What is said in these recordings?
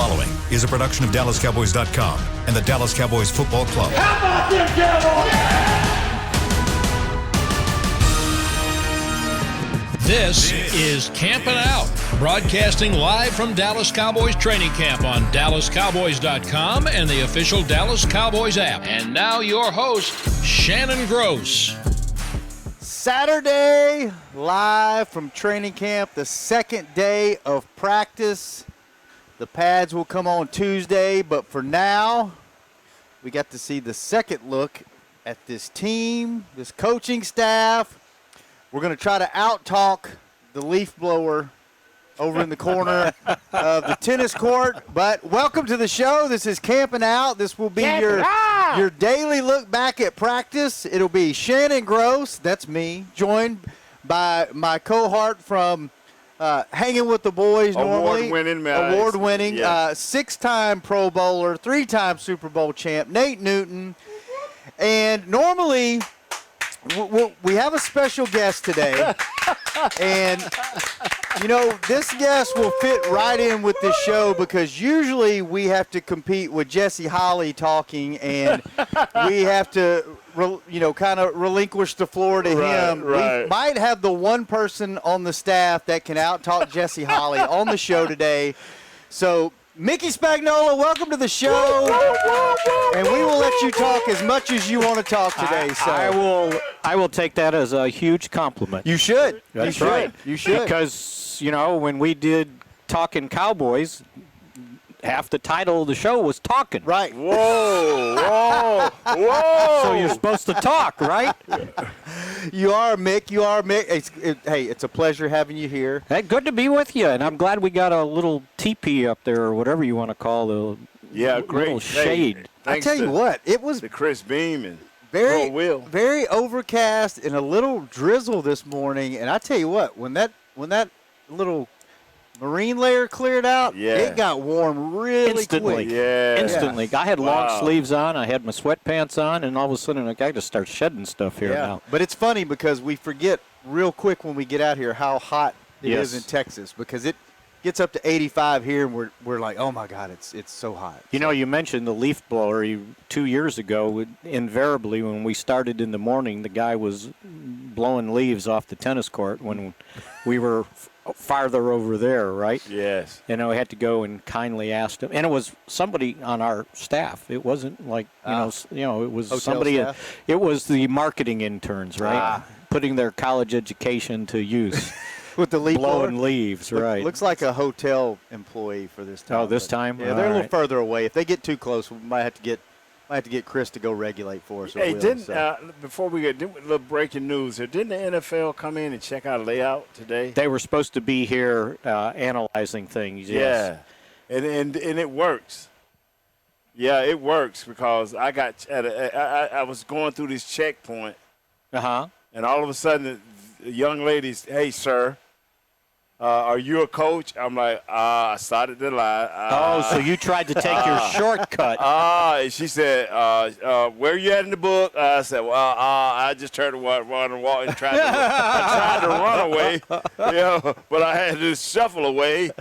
following is a production of DallasCowboys.com and the Dallas Cowboys Football Club. How about them Cowboys? This is Campin' Out, broadcasting live from Dallas Cowboys training camp on DallasCowboys.com and the official Dallas Cowboys app. And now your host, Shannon Gross. Saturday, live from training camp, the second day of practice. The pads will come on Tuesday, but for now, we got to see the second look at this team, this coaching staff. We're going to try to out-talk the leaf blower over in the corner of the tennis court. But welcome to the show. This is Camping Out. This will be your daily look back at practice. It'll be Shannon Gross, that's me, joined by my cohort from Hanging with the Boys normally. Award-winning, yes. Six-time Pro Bowler, three-time Super Bowl champ, Nate Newton. And normally we have a special guest today. And, you know, this guest will fit right in with this show because usually we have to compete with Jesse Holly talking and we have to, kind of relinquish the floor to him. Right. We might have the one person on the staff that can out-talk Jesse Holly on the show today. So, Mickey Spagnola, welcome to the show. And we will let you talk as much as you want to talk today. I will take that as a huge compliment. You should. That's you should. right. You should. Because, when we did Talking Cowboys, half the title of the show was Talking. Right. Whoa. So you're supposed to talk, right? You are, Mick. You are, Mick. It's a pleasure having you here. Hey, good to be with you, and I'm glad we got a little teepee up there, or whatever you want to call the great little shade. I tell you what, it was the Chris Beam and very overcast and a little drizzle this morning. And I tell you what, when that little marine layer cleared out, it got warm really instantly. quick. Yeah. Instantly. I had long sleeves on. I had my sweatpants on, and all of a sudden, I got to start shedding stuff here now. But it's funny because we forget real quick when we get out here how hot it is in Texas because it gets up to 85 here, and we're like, oh, my God, it's so hot. You mentioned the leaf blower. 2 years ago, invariably, when we started in the morning, the guy was blowing leaves off the tennis court when we were farther over there, right? Yes. I had to go and kindly ask him. And it was somebody on our staff. It wasn't like, it was hotel somebody. Staff? It was the marketing interns, right? Putting their college education to use. With the leaf blowing blower? leaves, right. Looks like a hotel employee for this time. Oh, this time? Yeah, they're a little further away. If they get too close, we might have to get Chris to go regulate for us. Hey, before we get a little breaking news here, didn't the NFL come in and check our layout today? They were supposed to be here analyzing things, yes. Yeah, and it works. Yeah, it works because I was going through this checkpoint. Uh-huh. And all of a sudden, the young ladies, hey, sir, are you a coach? I'm like, I started to lie. So you tried to take your shortcut. And she said, where are you at in the book? I said, well, I just turned to walk and tried to run away, but I had to shuffle away.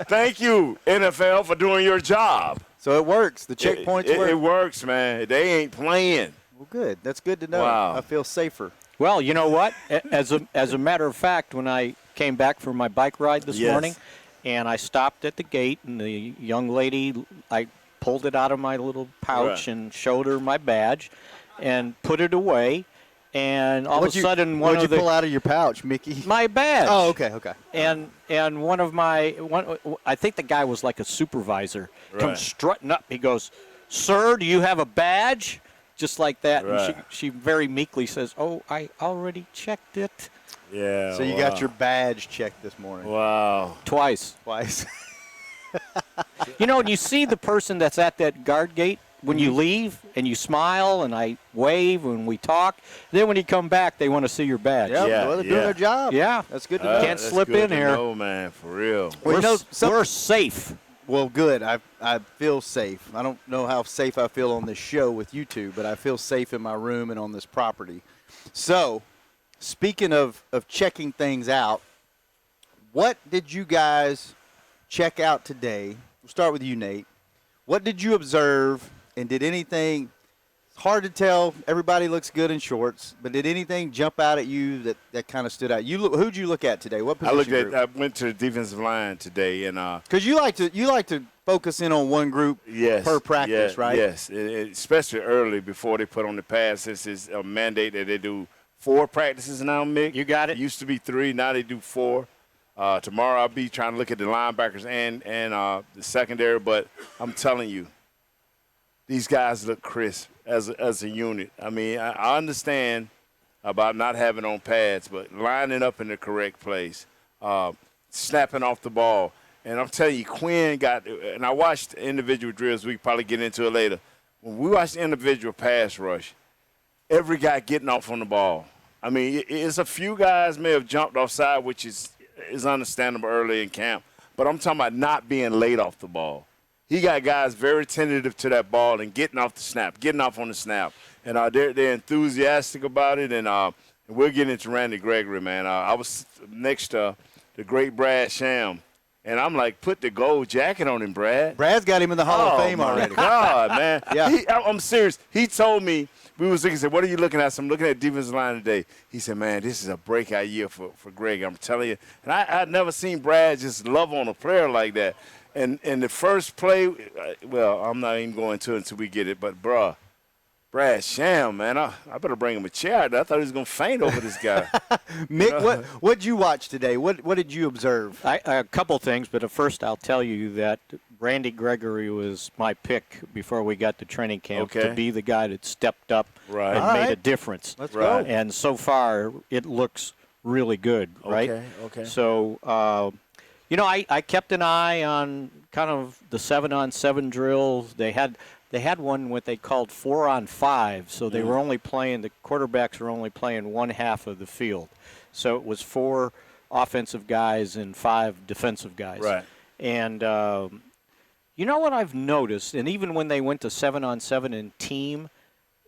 Thank you, NFL, for doing your job. So it works. The checkpoints work. It works, man. They ain't playing. Well, good. That's good to know. Wow. I feel safer. Well, you know what? As a matter of fact, when I came back from my bike ride this morning, and I stopped at the gate, and the young lady, I pulled it out of my little pouch and showed her my badge, and put it away, and all of a sudden what'd you pull out of your pouch, Mickey? My badge. Oh, okay. And I think the guy was like a supervisor, comes strutting up. He goes, "Sir, do you have a badge?" Just like that. Right. And she very meekly says, "Oh, I already checked it." Yeah. So you got your badge checked this morning. Wow. Twice. And you see the person that's at that guard gate when you leave, and you smile, and I wave when we talk. Then when you come back, they want to see your badge. Well, they're doing their job. Yeah. That's good to know. Can't slip in here. No, man, for real. We're safe. Well, good. I feel safe. I don't know how safe I feel on this show with you two, but I feel safe in my room and on this property. So, speaking of checking things out, what did you guys check out today start with you, Nate. What did you observe, and did anything? It's hard to tell. Everybody looks good in shorts, but did anything jump out at you that kind of stood out? Who'd you look at today? What position? I went to the defensive line today, and because you like to focus in on one group per practice, right? Yes, especially early before they put on the pads. Since it's a mandate that they do 4 practices now, Mick. You got it. It used to be 3, now they do 4. Tomorrow I'll be trying to look at the linebackers and the secondary, but I'm telling you, these guys look crisp as a unit. I mean, I understand about not having on pads, but lining up in the correct place, snapping off the ball. And I'm telling you, Quinn and I watched individual drills. We can probably get into it later. When we watched the individual pass rush, every guy getting off on the ball. I mean, it's a few guys may have jumped offside, which is understandable early in camp. But I'm talking about not being late off the ball. He got guys very tentative to that ball and getting off on the snap. And they're enthusiastic about it. And we'll get into Randy Gregory, man. I was next to the great Brad Sham. And I'm like, put the gold jacket on him, Brad. Brad's got him in the Hall of Fame already. Oh, my God, man. Yeah. I'm serious. He told me, we was looking, said, what are you looking at? So I'm looking at defensive line today. He said, man, this is a breakout year for Greg. I'm telling you. And I'd never seen Brad just love on a player like that. And the first play, well, I'm not even going to it until we get it, but, Brad Sham, man, I better bring him a chair. I thought he was going to faint over this guy. Mick, what'd you watch today? What did you observe? A couple things, but first I'll tell you that Randy Gregory was my pick before we got to training camp to be the guy that stepped up and made a difference. Let's go. And so far, it looks really good, right? Okay. So, I kept an eye on kind of the 7-on-7 drills. They had one what they called 4-on-5, so they were only playing, the quarterbacks were only playing one half of the field. So it was 4 offensive guys and 5 defensive guys. Right. And you know what I've noticed, and even when they went to 7-on-7 in team,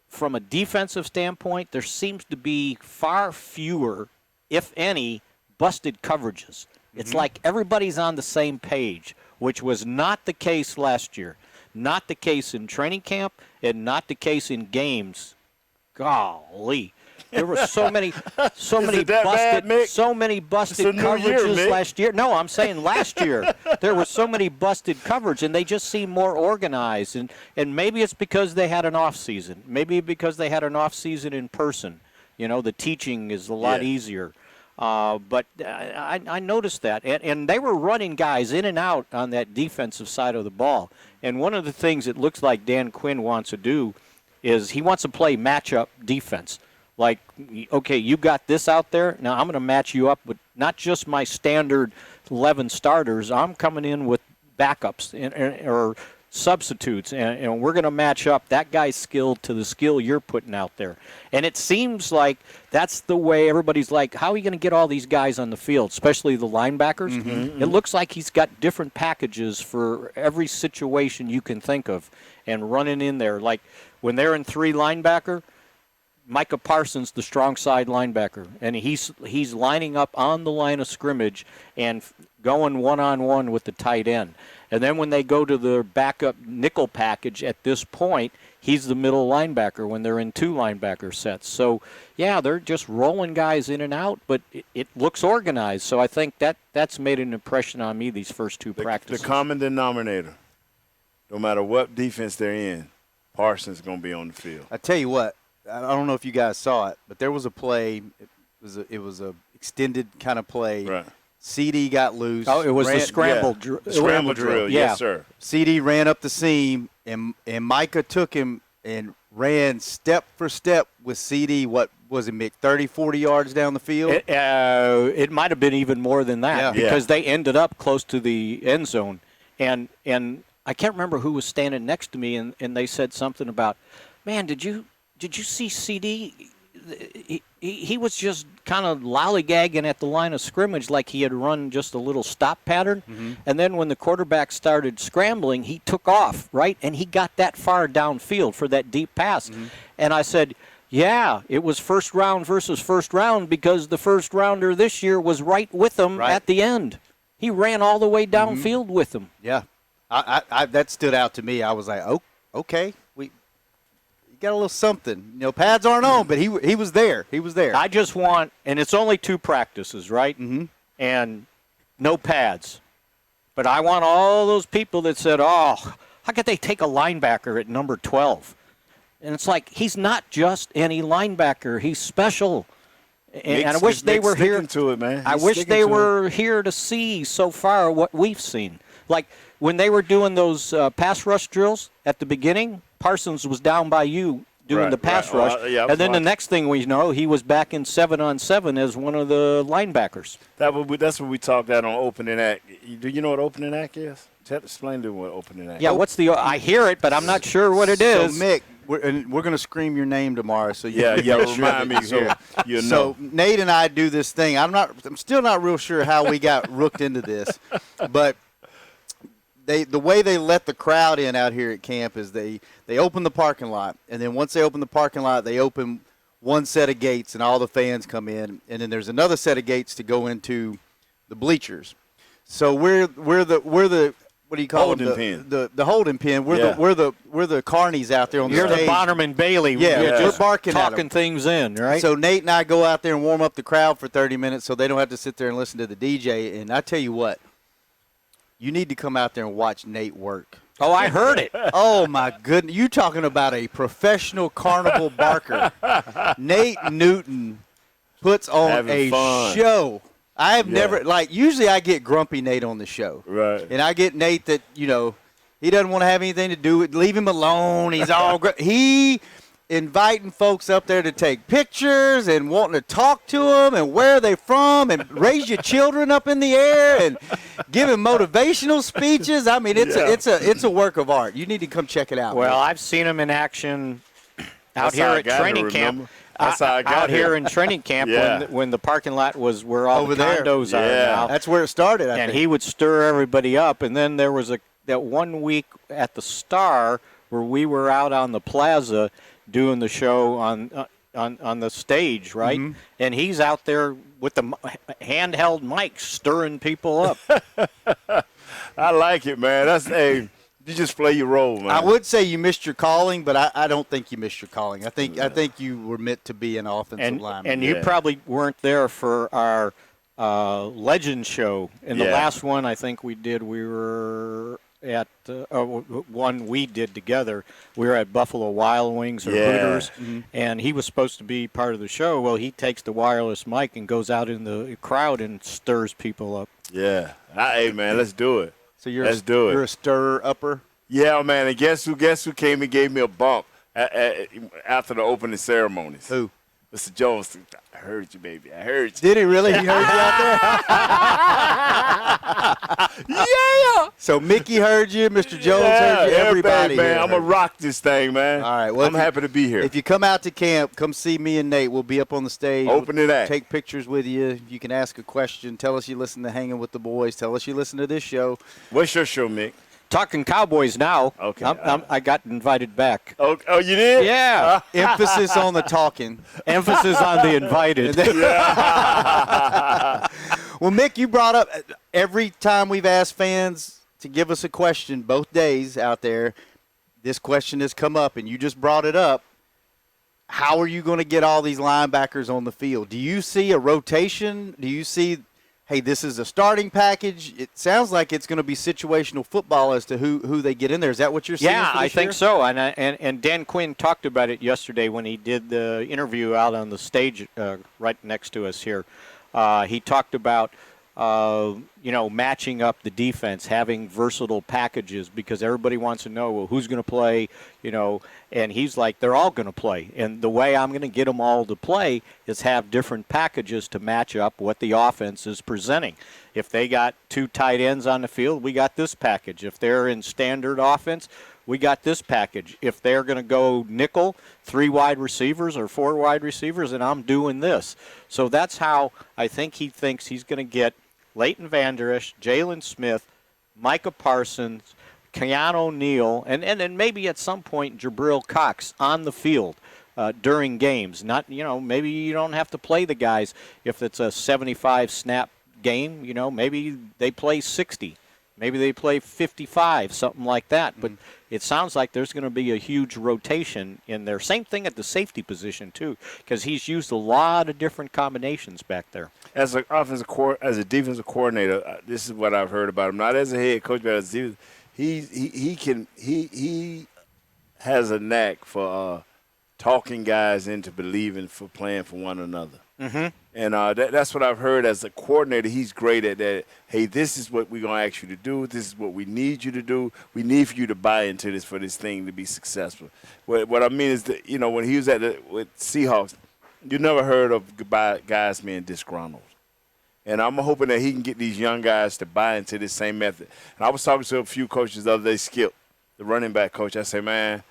from a defensive standpoint, there seems to be far fewer, if any, busted coverages. It's like everybody's on the same page, which was not the case last year. Not the case in training camp, and not the case in games. Golly, there were so many busted coverages last year. No, I'm saying last year there were so many busted coverage, and they just seem more organized. And maybe it's because they had an off season. Maybe because they had an off season in person. The teaching is a lot easier. But I noticed that. And they were running guys in and out on that defensive side of the ball. And one of the things it looks like Dan Quinn wants to do is he wants to play matchup defense. Like, okay, you got this out there. Now I'm going to match you up with not just my standard 11 starters. I'm coming in with backups or substitutes, and we're going to match up that guy's skill to the skill you're putting out there. And it seems like that's the way everybody's like, how are you going to get all these guys on the field, especially the linebackers? It looks like he's got different packages for every situation you can think of and running in there. Like when they're in 3 linebacker, Micah Parsons, the strong side linebacker, and he's lining up on the line of scrimmage and going one-on-one with the tight end. And then when they go to the backup nickel package at this point, he's the middle linebacker when they're in 2 linebacker sets. So, yeah, they're just rolling guys in and out, but it looks organized. So I think that's made an impression on me these first 2 practices. The common denominator, no matter what defense they're in, Parsons is going to be on the field. I tell you what, I don't know if you guys saw it, but there was a play. It was a extended kind of play. Right. CD got loose. Oh, it was the scramble drill. Scramble drill, yes, sir. CD ran up the seam, and Micah took him and ran step for step with CD. What was it, Mick, 30, 40 yards down the field? It might have been even more than that because they ended up close to the end zone. And I can't remember who was standing next to me, and they said something about, man, did you see CD? He was just kind of lollygagging at the line of scrimmage like he had run just a little stop pattern. And then when the quarterback started scrambling, he took off, right? And he got that far downfield for that deep pass. And I said, yeah, it was first round versus first round because the first rounder this year was right with him at the end. He ran all the way downfield with him. Yeah. That stood out to me. I was like, oh, okay, we got a little something. You know, pads aren't on, but he was there. He was there. I just want, and it's only 2 practices, right? Mm-hmm. And no pads. But I want all those people that said, oh, how could they take a linebacker at number 12? And it's like, he's not just any linebacker. He's special. And I wish they were here to it, man. I wish they were here to see so far what we've seen. Like when they were doing those pass rush drills at the beginning, Parsons was down by you doing the pass rush. And then the next thing we know, he was back in 7-on-7 as one of the linebackers. That's what we talked about on opening act. Do you know what opening act is? Explain to me what opening act. Yeah, I hear it, but I'm not sure what it is. So Mick, we're going to scream your name tomorrow. So remind me so you know. So Nate and I do this thing. I'm still not real sure how we got rooked into this, but the way they let the crowd in out here at camp is they open the parking lot, and then once they open the parking lot, they open one set of gates, and all the fans come in, and then there's another set of gates to go into the bleachers. So we're the what do you call holding them? pen. The holding pen. We're the carnies out there on the You're stage. the Bonham and Bailey. Yeah, just we're barking at talking them. things in, right? So Nate and I go out there and warm up the crowd for 30 minutes so they don't have to sit there and listen to the DJ. And I tell you what, you need to come out there and watch Nate work. Oh, I heard it. Oh, my goodness. You talking about a professional carnival barker. Nate Newton puts on Having fun. show. I have never, usually I get grumpy Nate on the show. Right. And I get Nate that, he doesn't want to have anything to do with, leave him alone. He's all, he inviting folks up there to take pictures and wanting to talk to them and where they're from and raise your children up in the air and giving motivational speeches. I mean, it's a work of art. You need to come check it out. Well, man. I've seen him in action out here at training camp. That's how I got out here in training camp when the parking lot was where all over the condos there. are now. That's where it started, I think. He would stir everybody up. And then there was that 1 week at the Star where we were out on the plaza doing the show on the stage, right? Mm-hmm. And he's out there with the handheld mic stirring people up. I like it, man. You just play your role, man. I would say you missed your calling, but I don't think you missed your calling. I think you were meant to be an offensive lineman. And you probably weren't there for our Legend show. In the last one I think we did, we were at one we did together. We were at Buffalo Wild Wings or Hooters, and he was supposed to be part of the show. Well, he takes the wireless mic and goes out in the crowd and stirs people up. Yeah. Hey, man, let's do it. So you're a stir-upper? Yeah, man. And guess who came and gave me a bump after the opening ceremonies? Who? Mr. Jones. I heard you, baby. I heard you. Did he really? He heard you out there? Yeah. So Mickey heard you, Mr. Jones heard you, everybody man. here I'm going to rock this thing, man. All right. Well, I'm happy to be here. If you come out to camp, come see me and Nate. We'll be up on the stage. Open act. Take pictures with you. You can ask a question. Tell us you listen to Hanging with the Boys. Tell us you listen to this show. What's your show, Mick? Talking Cowboys now. Okay. I got invited back. Oh, you did? Yeah. Emphasis on the talking. Emphasis on the invited. Well, Mick, you brought up every time we've asked fans to give us a question both days out there, this question has come up, and you just brought it up. How are you going to get all these linebackers on the field? Do you see a rotation? Do you see, hey, this is a starting package? It sounds like it's going to be situational football as to who they get in there. Is that what you're seeing? Yeah, for this I think year? so. And Dan Quinn talked about it yesterday when he did the interview out on the stage right next to us here. He talked about matching up the defense, having versatile packages, because everybody wants to know, well, who's going to play, and he's like, they're all going to play. And the way I'm going to get them all to play is have different packages to match up what the offense is presenting. If they got 2 tight ends on the field, we got this package. If they're in standard offense, we got this package. If they're going to go nickel, 3 wide receivers or 4 wide receivers, and I'm doing this. So that's how I think he thinks he's going to get Leighton Vander Esch, Jalen Smith, Micah Parsons, Keanu Neal, and then maybe at some point Jabril Cox on the field during games. Not, maybe you don't have to play the guys if it's a 75 snap game. Maybe they play 60. Maybe they play 55, something like that. But it sounds like there's going to be a huge rotation in there. Same thing at the safety position, too, because he's used a lot of different combinations back there. As a defensive coordinator, this is what I've heard about him. Not as a head coach, but as a defensive, he has a knack for talking guys into believing for playing for one another. Mm-hmm. And that's what I've heard as a coordinator. He's great at that. Hey, this is what we're going to ask you to do. This is what we need you to do. We need for you to buy into this for this thing to be successful. What I mean is that, when he was with Seahawks, you never heard of guys being disgruntled. And I'm hoping that he can get these young guys to buy into this same method. And I was talking to a few coaches the other day, Skip, the running back coach. I say, man,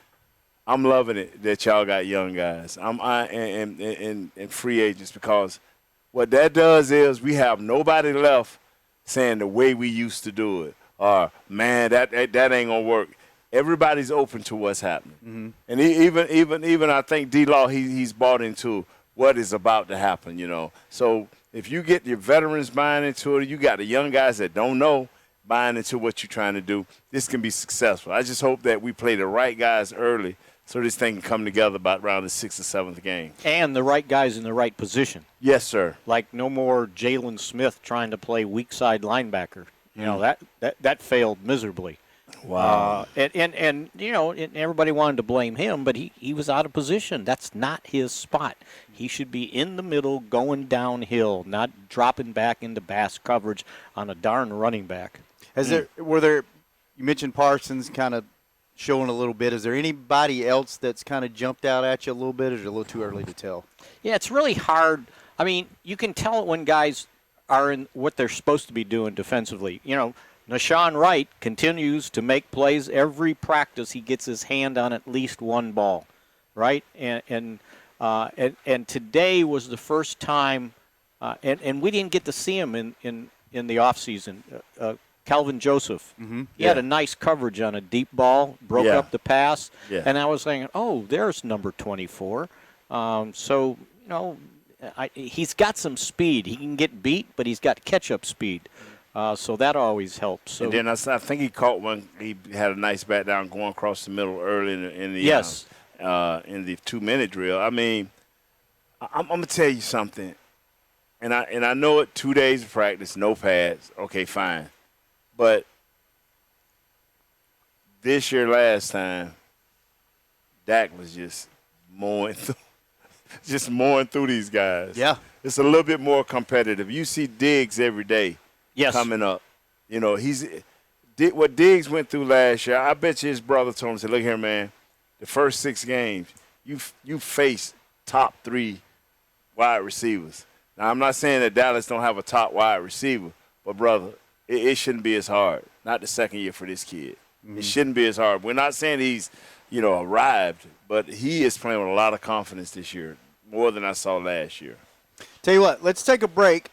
I'm loving it that y'all got young guys. And free agents, because what that does is we have nobody left saying the way we used to do it, or man, that ain't gonna work. Everybody's open to what's happening, and even I think D-Law he's bought into what is about to happen. So if you get your veterans buying into it, you got the young guys that don't know buying into what you're trying to do. This can be successful. I just hope that we play the right guys early, so this thing can come together about around the 6th or 7th game. And the right guys in the right position. Yes, sir. Like no more Jalen Smith trying to play weak side linebacker. That failed miserably. Wow. And everybody wanted to blame him, but he was out of position. That's not his spot. He should be in the middle, going downhill, not dropping back into bass coverage on a darn running back. You mentioned Parsons kind of showing a little bit. Is there anybody else that's kind of jumped out at you a little bit, or is it a little too early to tell? Yeah, it's really hard. I mean, you can tell it when guys are in what they're supposed to be doing defensively. Nashawn Wright continues to make plays every practice. He gets his hand on at least one ball, right? And today was the first time, and we didn't get to see him in the offseason. Calvin Joseph. Mm-hmm. He had a nice coverage on a deep ball, broke up the pass, and I was thinking, oh, there's number 24. He's got some speed. He can get beat, but he's got catch-up speed. So that always helps. So, and then I think he caught one. He had a nice bat down going across the middle early in the in the 2-minute drill. I mean, I'm gonna tell you something, and I know it. 2 days of practice, no pads. Okay, fine. But this year, last time, Dak was just mowing through these guys. Yeah. It's a little bit more competitive. You see Diggs every day coming up. What Diggs went through last year, I bet you his brother told him, said, look here, man, the first 6 games, you face top 3 wide receivers. Now, I'm not saying that Dallas don't have a top wide receiver, but, brother, it shouldn't be as hard. Not the second year for this kid. Mm-hmm. It shouldn't be as hard. We're not saying he's, arrived, but he is playing with a lot of confidence this year, more than I saw last year. Tell you what, let's take a break.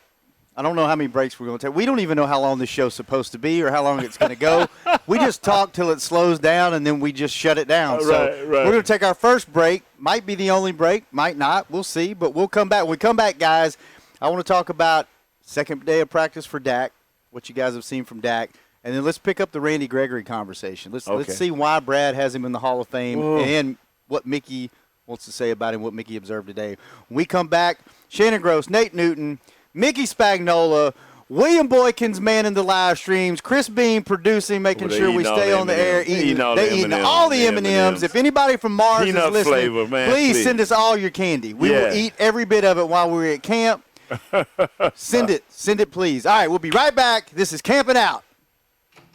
I don't know how many breaks we're going to take. We don't even know how long this show's supposed to be or how long it's going to go. We just talk till it slows down, and then we just shut it down. We're going to take our first break. Might be the only break. Might not. We'll see. But we'll come back. When we come back, guys, I want to talk about second day of practice for Dak, what you guys have seen from Dak. And then let's pick up the Randy Gregory conversation. Let's see why Brad has him in the Hall of Fame and what Mickey wants to say about him, what Mickey observed today. When we come back, Shannon Gross, Nate Newton, Mickey Spagnola, William Boykins manning the live streams, Chris Bean producing, making sure we stay on the air. Eating all the M&Ms. If anybody from Mars is listening, please send us all your candy. We will eat every bit of it while we're at camp. Send it, please. All right, we'll be right back. This is Camping Out.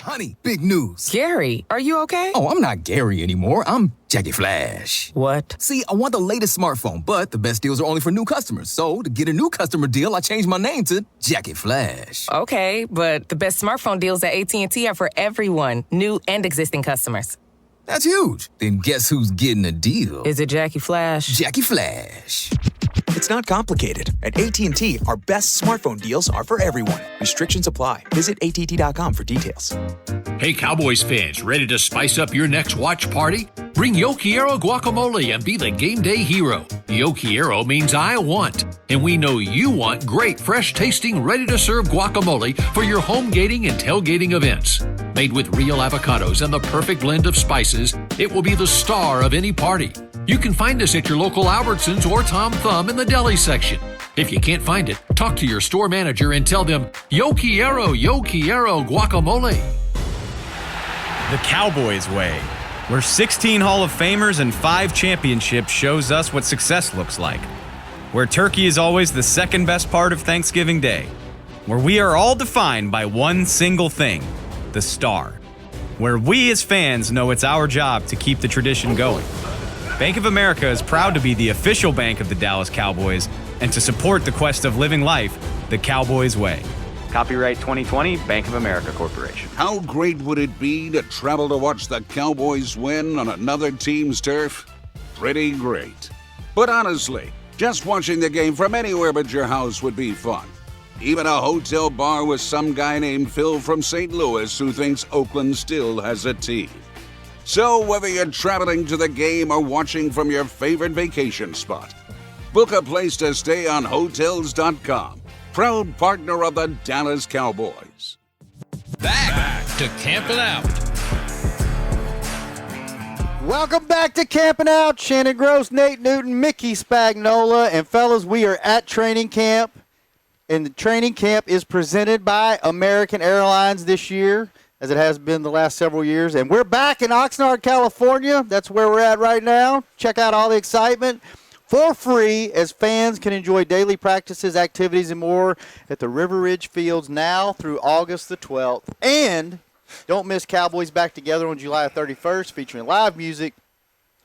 Honey, big news. Gary, are you okay? Oh, I'm not Gary anymore. I'm Jackie Flash. What? See, I want the latest smartphone, but the best deals are only for new customers. So, to get a new customer deal, I changed my name to Jackie Flash. Okay, but the best smartphone deals at AT&T are for everyone, new and existing customers. That's huge. Then guess who's getting a deal? Is it Jackie Flash? Jackie Flash. It's not complicated. At AT&T, our best smartphone deals are for everyone. Restrictions apply. Visit att.com for details. Hey, Cowboys fans, ready to spice up your next watch party? Bring Yo Quiero guacamole and be the game day hero. Yo Quiero means I want, and we know you want great, fresh-tasting, ready-to-serve guacamole for your home gating and tailgating events. Made with real avocados and the perfect blend of spices, it will be the star of any party. You can find us at your local Albertsons or Tom Thumb in the deli section. If you can't find it, talk to your store manager and tell them, Yo Quiero guacamole. The Cowboys way, where 16 Hall of Famers and 5 championships shows us what success looks like. Where turkey is always the second best part of Thanksgiving Day. Where we are all defined by one single thing, the star. Where we as fans know it's our job to keep the tradition going. Bank of America is proud to be the official bank of the Dallas Cowboys and to support the quest of living life the Cowboys way. Copyright 2020, Bank of America Corporation. How great would it be to travel to watch the Cowboys win on another team's turf? Pretty great. But honestly, just watching the game from anywhere but your house would be fun. Even a hotel bar with some guy named Phil from St. Louis who thinks Oakland still has a team. So whether you're traveling to the game or watching from your favorite vacation spot, book a place to stay on Hotels.com. Proud partner of the Dallas Cowboys. Back to Camping Out. Welcome back to Camping Out. Shannon Gross, Nate Newton, Mickey Spagnola. And fellas, we are at training camp. And the training camp is presented by American Airlines this year, as it has been the last several years. And we're back in Oxnard, California. That's where we're at right now. Check out all the excitement for free, as fans can enjoy daily practices, activities, and more at the River Ridge Fields now through August the 12th. And don't miss Cowboys Back Together on July 31st, featuring live music,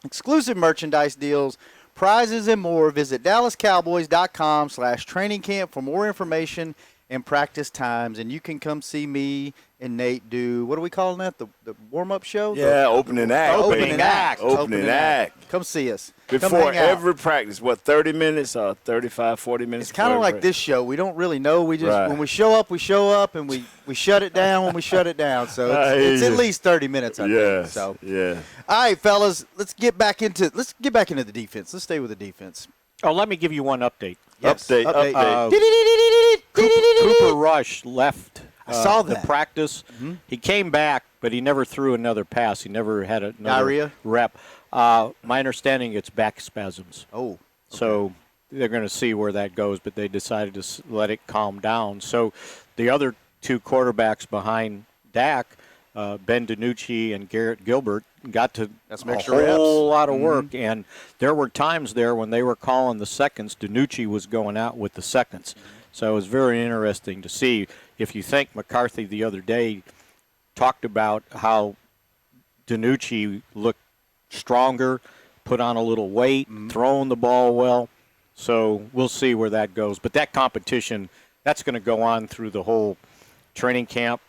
exclusive merchandise deals, prizes, and more. Visit DallasCowboys.com/training camp for more information and practice times. And you can come see me and Nate do, what are we calling that? The warm-up show? Yeah, opening act. Opening act. Opening act. Come see us. Before every practice, 30 minutes or 35, 40 minutes? It's kind of like this show. We don't really know. We just when we show up, and we shut it down when we shut it down. So it's at least 30 minutes, I think. So yeah. All right, fellas, let's get back into the defense. Let's stay with the defense. Oh, let me give you one update. Yes. Update. Cooper Rush left I saw the that. practice. Mm-hmm. He came back, but he never threw another pass. He never had another Diarrhea? rep. My understanding, it's back spasms. Oh. Okay. So they're going to see where that goes, but they decided to let it calm down. So the other two quarterbacks behind Dak, Ben DiNucci and Garrett Gilbert, got to a whole lot of work. And there were times there when they were calling the seconds, DiNucci was going out with the seconds. So it was very interesting to see. If you think McCarthy the other day talked about how DiNucci looked stronger, put on a little weight, throwing the ball well. So we'll see where that goes. But that competition, that's going to go on through the whole training camp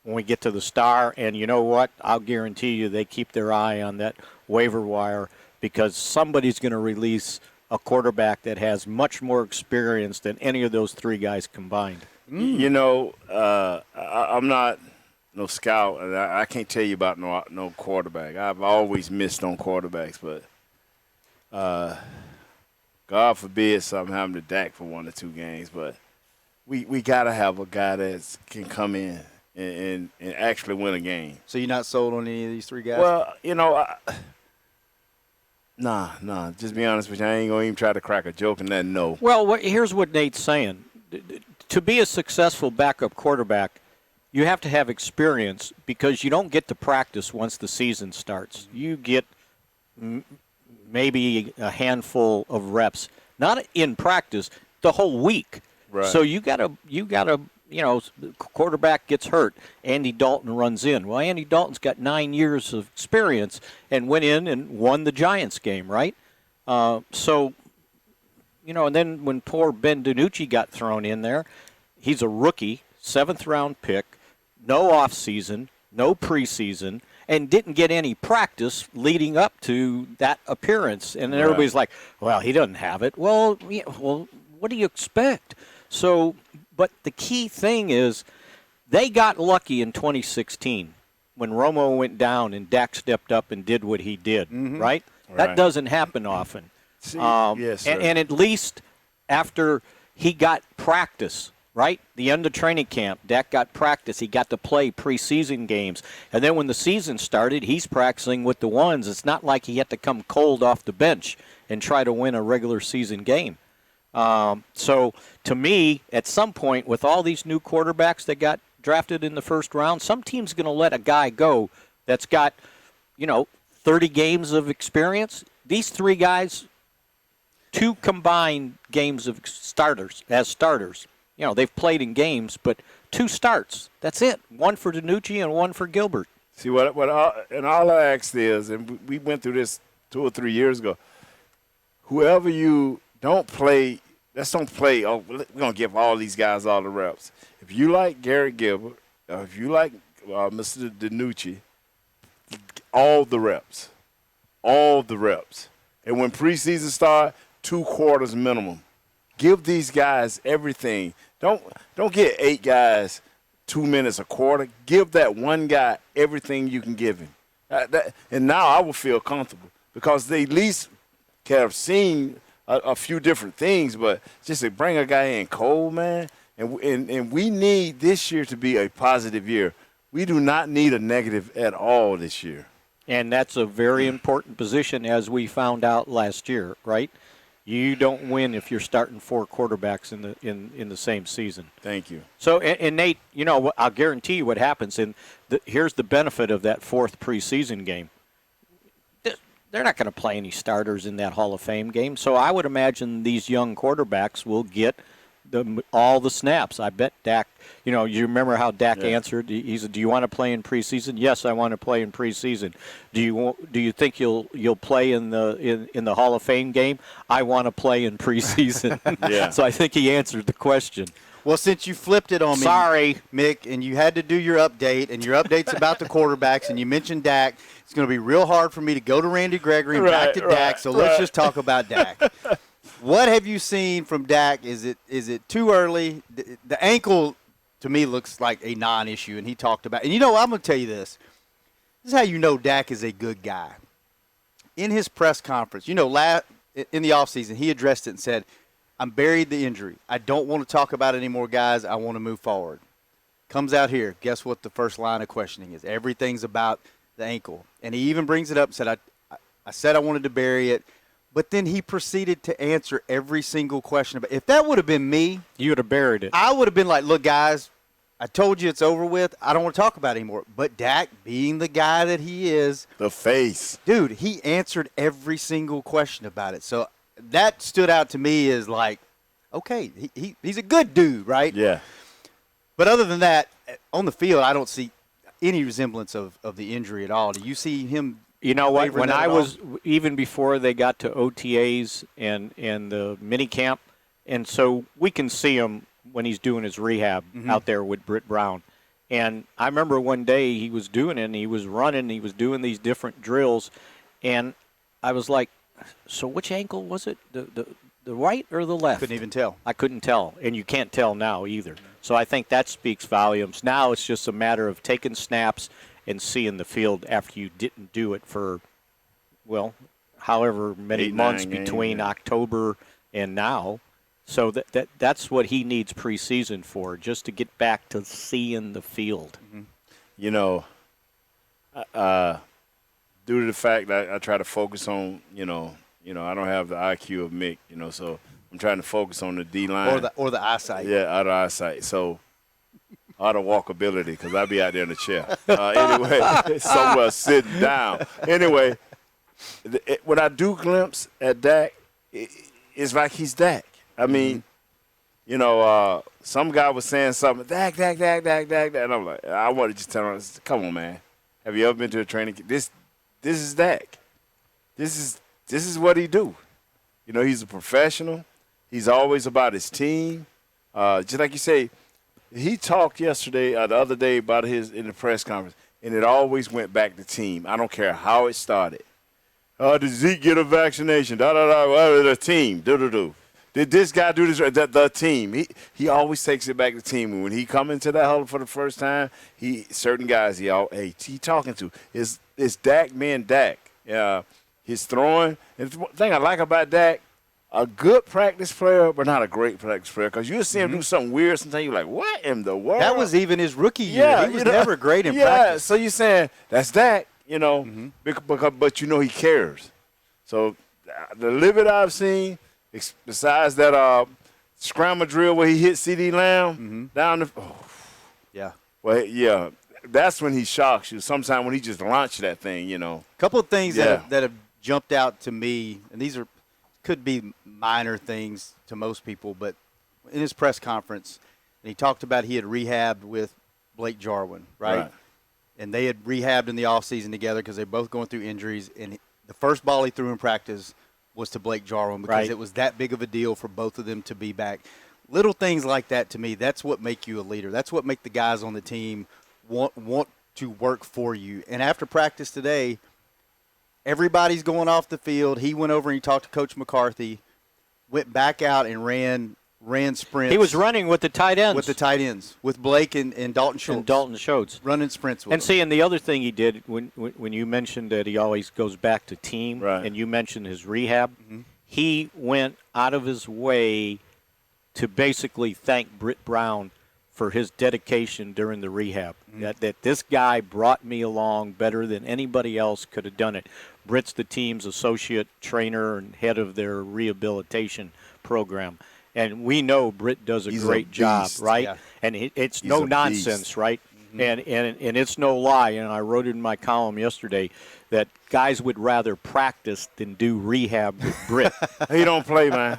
when we get to the star. And you know what? I'll guarantee you they keep their eye on that waiver wire, because somebody's going to release a quarterback that has much more experience than any of those three guys combined. You know, I'm not no scout, and I can't tell you about no quarterback. I've always missed on quarterbacks, but God forbid something happened to Dak for 1 or 2 games. But we got to have a guy that can come in and actually win a game. So you're not sold on any of these three guys? Well, you know, nah. Just be honest with you. I ain't going to even try to crack a joke and then no. Well, here's what Nate's saying. To be a successful backup quarterback, you have to have experience, because you don't get to practice once the season starts. You get maybe a handful of reps, not in practice, the whole week. Right. So you gotta, the quarterback gets hurt. Andy Dalton runs in. Well, Andy Dalton's got 9 years of experience and went in and won the Giants game, right? And then when poor Ben DiNucci got thrown in there, he's a rookie, 7th-round pick, no offseason, no preseason, and didn't get any practice leading up to that appearance. And then everybody's like, well, he doesn't have it. Well, what do you expect? So, but the key thing is they got lucky in 2016 when Romo went down and Dak stepped up and did what he did, right? That doesn't happen often. Yes, sir. And at least after he got practice, right? The end of training camp, Dak got practice. He got to play preseason games. And then when the season started, he's practicing with the ones. It's not like he had to come cold off the bench and try to win a regular season game. So to me, at some point, with all these new quarterbacks that got drafted in the first round, some team's going to let a guy go that's got, 30 games of experience. These three guys, 2 combined games of starters. They've played in games, but 2 starts. That's it. One for DiNucci and one for Gilbert. See, and all I asked is, and we went through this 2 or 3 years ago, whoever you don't play, let's don't play, we're going to give all these guys all the reps. If you like Garrett Gilbert, or if you like Mr. DiNucci, all the reps. And when preseason starts, 2 quarters minimum. Give these guys everything. Don't get 8 guys 2 minutes a quarter. Give that one guy everything you can give him. And now I will feel comfortable because they at least have seen a few different things, but just to bring a guy in cold, man, and we need this year to be a positive year. We do not need a negative at all this year. And that's a very important position, as we found out last year, right? You don't win if you're starting 4 quarterbacks in the same season. Thank you. So, and Nate, I'll guarantee you what happens. And here's the benefit of that 4th preseason game. They're not going to play any starters in that Hall of Fame game. So I would imagine these young quarterbacks will get all the snaps. I bet Dak, you remember how Dak answered? He said, "Do you want to play in preseason?" "Yes, I want to play in preseason." Do you think you'll play in the Hall of Fame game?" "I want to play in preseason." So I think he answered the question. Well, since you flipped it on me, sorry, Mick, and you had to do your update, and your update's about the quarterbacks, and you mentioned Dak, it's going to be real hard for me to go to Randy Gregory and back to Dak, so let's just talk about Dak. What have you seen from Dak? Is it too early? The ankle, to me, looks like a non-issue, and he talked about it. And I'm going to tell you this. This is how you know Dak is a good guy. In his press conference, in the offseason, he addressed it and said, "I'm buried the injury. I don't want to talk about it anymore, guys. I want to move forward." Comes out here. Guess what the first line of questioning is? Everything's about the ankle. And he even brings it up and said, I said I wanted to bury it. But then he proceeded to answer every single question. If that would have been me, you would have buried it. I would have been like, "Look, guys, I told you it's over with. I don't want to talk about it anymore." But Dak, being the guy that he is, the face, dude, he answered every single question about it. So that stood out to me as like, okay, he's a good dude, right? Yeah. But other than that, on the field, I don't see any resemblance of the injury at all. Do you see him? You know what? When I was, even before they got to OTAs and the mini camp, and so we can see him when he's doing his rehab out there with Britt Brown. And I remember one day he was doing it, and he was running, he was doing these different drills, and I was like, "So which ankle was it? The right or the left?" Couldn't even tell. I couldn't tell, and you can't tell now either. So I think that speaks volumes. Now it's just a matter of taking snaps and seeing the field after you didn't do it for, however many months between October and now. So that's what he needs preseason for, just to get back to seeing the field. Due to the fact that I try to focus on, I don't have the IQ of Mick, so I'm trying to focus on the D-line. Or the eyesight. Yeah, the eyesight. So out of walkability, because I'd be out there in the chair. Anyway, somewhere sitting down. Anyway, when I do glimpse at Dak, it's like he's Dak. I mean, some guy was saying something, Dak, and I'm like, I want to just tell him, "Come on, man. Have you ever been to a training camp? This is Dak. This is what he do. He's a professional. He's always about his team. Just like you say, he talked yesterday, the other day, about in the press conference. and it always went back to team. I don't care how it started. Did Zeke get a vaccination? The team. Did this guy do this? The team. He always takes it back to team. And when he come into that huddle for the first time, certain guys he talking to is Dak being Dak. His throwing. And the thing I like about Dak, a good practice player, but not a great practice player, because you'll see him do something weird sometimes. You're like, what in the world? That was even his rookie year. Yeah, he was never great in practice. Yeah, so you're saying that's Dak, but you know he cares. So the little bit I've seen, besides that scramble drill where he hit C.D. Lamb down the well, yeah, that's when he shocks you. Sometimes when he just launched that thing, A couple of things that have jumped out to me, and these could be minor things to most people, but in his press conference, he talked about he had rehabbed with Blake Jarwin, right? And they had rehabbed in the offseason together because they're both going through injuries. And the first ball he threw in practice was to Blake Jarwin because it was that big of a deal for both of them to be back. Little things like that, to me, that's what make you a leader. That's what make the guys on the team want to work for you. And after practice today, everybody's going off the field. He went over and he talked to Coach McCarthy, went back out and ran sprints. He was running with the tight ends. With Blake and Dalton Schultz. Running sprints with them. And the other thing he did, when you mentioned that he always goes back to team, and you mentioned his rehab, he went out of his way to basically thank Britt Brown for his dedication during the rehab. That this guy brought me along better than anybody else could have done it. Britt's the team's associate trainer and head of their rehabilitation program. And we know Britt does a great job, right? Yeah. And it's no nonsense, right? And it's no lie. And I wrote it in my column yesterday that guys would rather practice than do rehab with Britt. He don't play, man.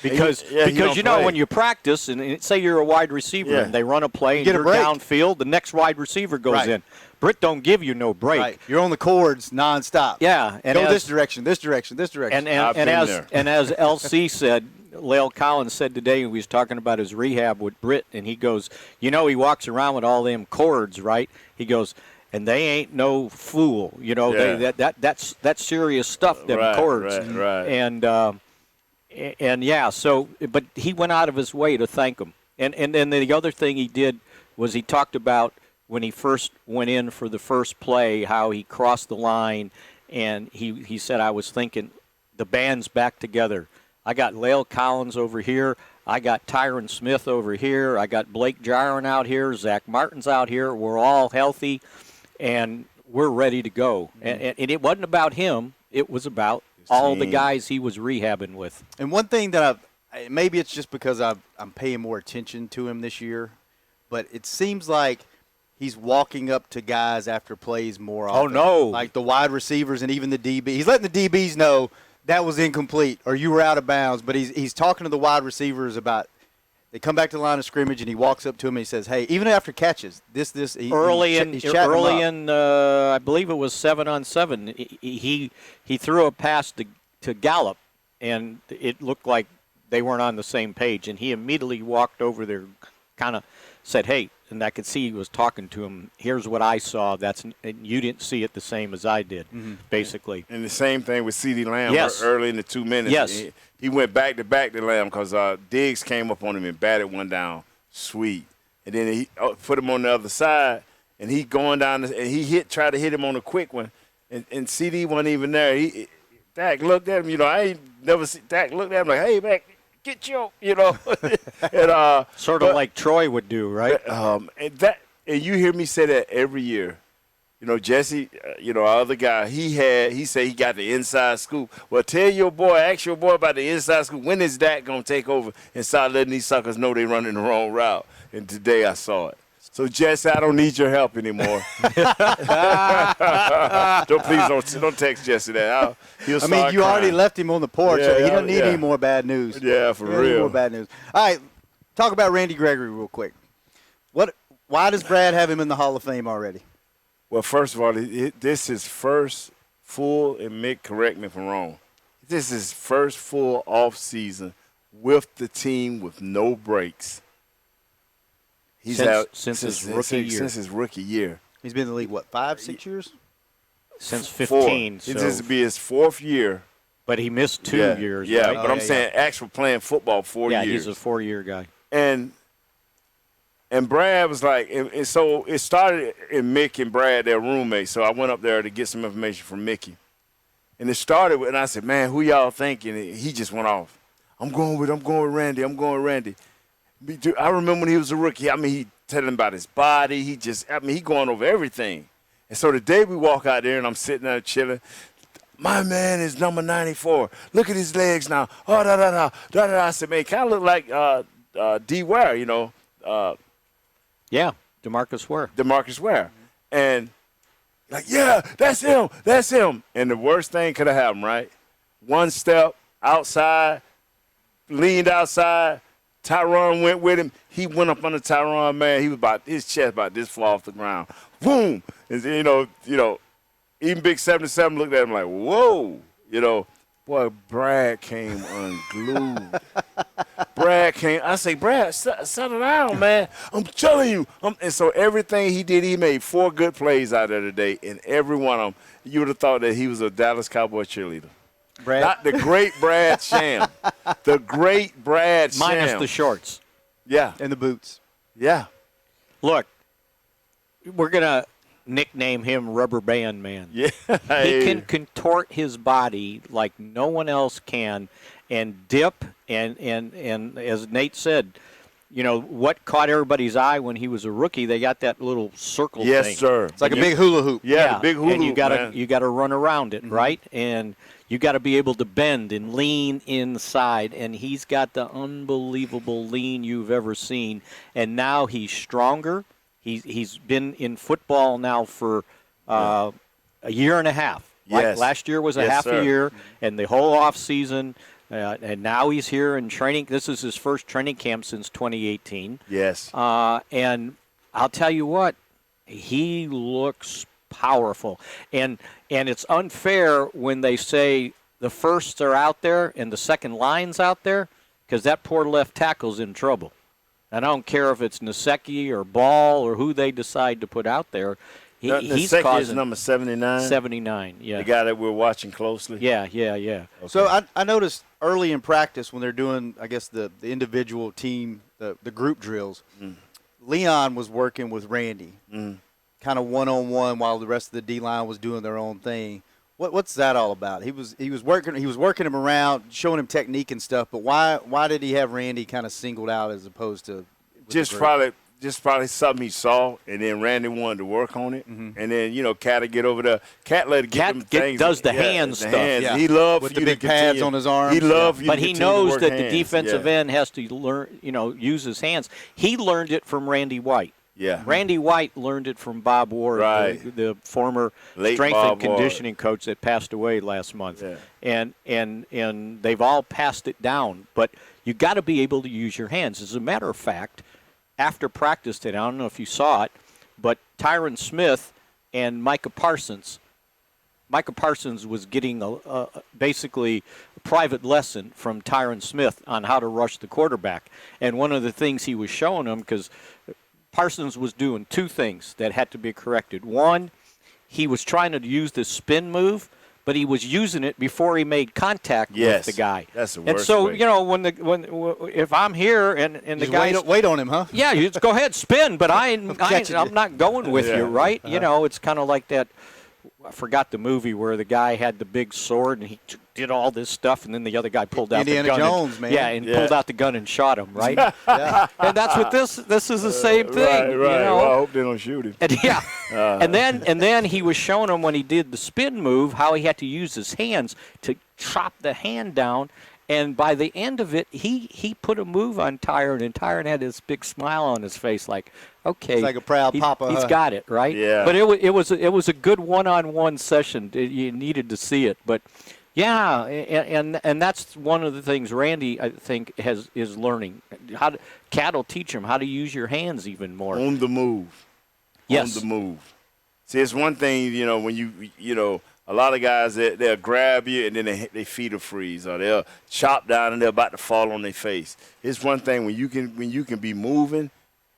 Because when you practice, and say you're a wide receiver and they run a play and you're downfield, the next wide receiver goes in. Britt don't give you no break. Right. You're on the cords nonstop. Yeah. And go this direction, this direction, this direction. And as LC said, Lale Collins said today, we was talking about his rehab with Britt, and he goes, he walks around with all them cords, right? He goes, and they ain't no fool, that's serious stuff, them cords. Right. But he went out of his way to thank him. And then the other thing he did was he talked about when he first went in for the first play, how he crossed the line, and he said, I was thinking, the band's back together. I got Lale Collins over here. I got Tyron Smith over here. I got Blake Jarwin out here. Zach Martin's out here. We're all healthy, and we're ready to go. And it wasn't about him. It was about all the guys he was rehabbing with. And one thing that maybe it's just because I'm paying more attention to him this year, but it seems like he's walking up to guys after plays more often. Oh, no. Like the wide receivers and even the DB. He's letting the DBs know that was incomplete or you were out of bounds, but he's talking to the wide receivers about they come back to the line of scrimmage and he walks up to him and he says, hey, even after catches, early in I believe it was 7-on-7, he threw a pass to Gallup, and it looked like they weren't on the same page, and he immediately walked over there, kind of said, hey, and I could see he was talking to him. Here's what I saw. And you didn't see it the same as I did, basically. And the same thing with C.D. Lamb early in the 2 minutes. Yes. He went back to Lamb because Diggs came up on him and batted one down. Sweet. And then he put him on the other side, and he going down, and he tried to hit him on a quick one, and C.D. wasn't even there. Dak looked at him. I ain't never seen Dak looked at him like, hey, man, get your, and, sort of like Troy would do, right? And you hear me say that every year. Jesse, our other guy, he said he got the inside scoop. Well, ask your boy about the inside scoop. When is Dak going to take over and start letting these suckers know they running the wrong route? And today I saw it. So, Jesse, I don't need your help anymore. Don't text Jesse that. You already left him on the porch, so he doesn't need any more bad news. Yeah, for real. Any more bad news. All right, talk about Randy Gregory real quick. Why does Brad have him in the Hall of Fame already? Well, first of all, this is his first full, and Mick, correct me if I'm wrong, this is his first full off season with the team with no breaks. Since his rookie year. Since his rookie year. He's been in the league, what, 5, 6 years? Since 15. So. This will be his 4th year. But he missed 2 years, Yeah, right? but I'm saying actual playing football 4 years. Yeah, he's a 4-year guy. And Brad was like, and so it started in Mick and Brad, their roommates. So I went up there to get some information from Mickey. And it started with, and I said, man, who y'all thinking? And he just went off. I'm going with Randy. I remember when he was a rookie. I mean, he telling about his body. He going over everything. And so the day we walk out there and I'm sitting there chilling, my man is number 94. Look at his legs now. Oh, da-da-da. I said, man, kind of look like D. Ware, you know. Yeah, DeMarcus Ware. DeMarcus Ware. And like, yeah, that's him. And the worst thing could have happened, right? One step outside, leaned outside. Tyron went with him. He went up under Tyron, man. He was his chest about this far off the ground. Boom. And you know, even Big 77 looked at him like, whoa. You know, boy, Brad came unglued. I say, Brad, settle down, man. I'm telling you. And so everything he did, he made 4 good plays out there today. And every one of them, you would have thought that he was a Dallas Cowboy cheerleader. Brad? Not the great Brad Sham. The great Brad Sham. Minus the shorts. Yeah. And the boots. Yeah. Look, we're going to nickname him Rubber Band Man. Yeah. He can contort his body like no one else can and dip. And as Nate said, you know, what caught everybody's eye when he was a rookie, they got that little circle thing. Yes, sir. It's like a big hula hoop. Yeah, the big hula and hoop, you got to run around it, right? And you got to be able to bend and lean inside, and he's got the unbelievable lean you've ever seen. And now he's stronger. He's been in football now for a year and a half. Yes. Like last year was a half a year, and the whole off season. And now he's here in training. This is his first training camp since 2018. Yes. And I'll tell you what, he looks powerful. And it's unfair when they say the firsts are out there and the second line's out there, because that poor left tackle's in trouble. And I don't care if it's Nasecki or Ball or who they decide to put out there. He's causing number 79. 79, yeah. The guy that we're watching closely. Yeah. Okay. So I noticed early in practice when they're doing, I guess, the individual team, the group drills, Leon was working with Randy, kind of one-on-one while the rest of the D-line was doing their own thing. What's that all about? He was working him around, showing him technique and stuff, but why did he have Randy kind of singled out as opposed to just probably something he saw, and then Randy wanted to work on it, and then Cat would get over there. Cat let it get them things. Does the hand stuff. Yeah. He loved with the big pads on his arms. He loved, but he knows that the hands. defensive end has to learn, use his hands. He learned it from Randy White. Yeah. Randy White learned it from Bob Ward, the former strength and conditioning coach that passed away last month. Yeah. And they've all passed it down. But you got to be able to use your hands. As a matter of fact, after practice today, I don't know if you saw it, but Tyron Smith and Micah Parsons was getting basically a private lesson from Tyron Smith on how to rush the quarterback. And one of the things he was showing them, because Parsons was doing 2 things that had to be corrected. One, he was trying to use the spin move, but he was using it before he made contact with the guy. That's the worst And so, way. if I'm here and the guy wait on him, huh? Yeah, you just go ahead, spin, but I'm not going with you, right? It's kind of like that. I forgot the movie where the guy had the big sword and he did all this stuff, and then the other guy pulled out Indiana the gun. Jones, man. Pulled out the gun and shot him, right? And that's what this is the same thing. Right. Well, I hope they don't shoot him. And, and then he was showing him when he did the spin move how he had to use his hands to chop the hand down. And by the end of it, he put a move on Tyron, and Tyron had this big smile on his face, like, okay, it's like a proud papa. He's got it, right? Yeah. But it was a good one-on-one session. You needed to see it, but yeah, and that's one of the things Randy, I think, is learning. Cat will teach him how to use your hands even more on the move. Yes, on the move. See, it's one thing, when you a lot of guys, they'll grab you and then their feet will freeze, or they'll chop down and they're about to fall on their face. It's one thing when you can be moving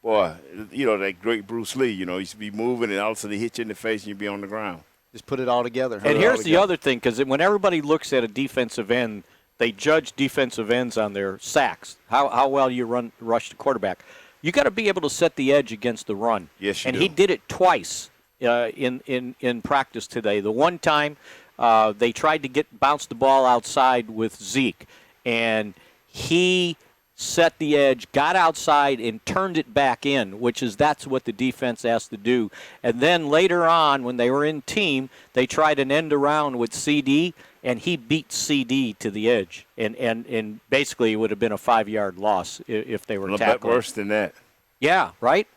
boy, that great Bruce Lee, he used to be moving and all of a sudden he hit you in the face and you'd be on the ground. Just put it all together. And here's the other thing, because when everybody looks at a defensive end, they judge defensive ends on their sacks, how well you rush the quarterback. You got to be able to set the edge against the run. Yes, you and do. he did it twice in practice today. The one time they tried to bounce the ball outside with Zeke, and he set the edge, got outside, and turned it back in, that's what the defense has to do. And then later on, when they were in team, they tried an end around with CD, and he beat CD to the edge. And basically it would have been a 5-yard loss if they were tackling. A bit worse than that. Yeah, right?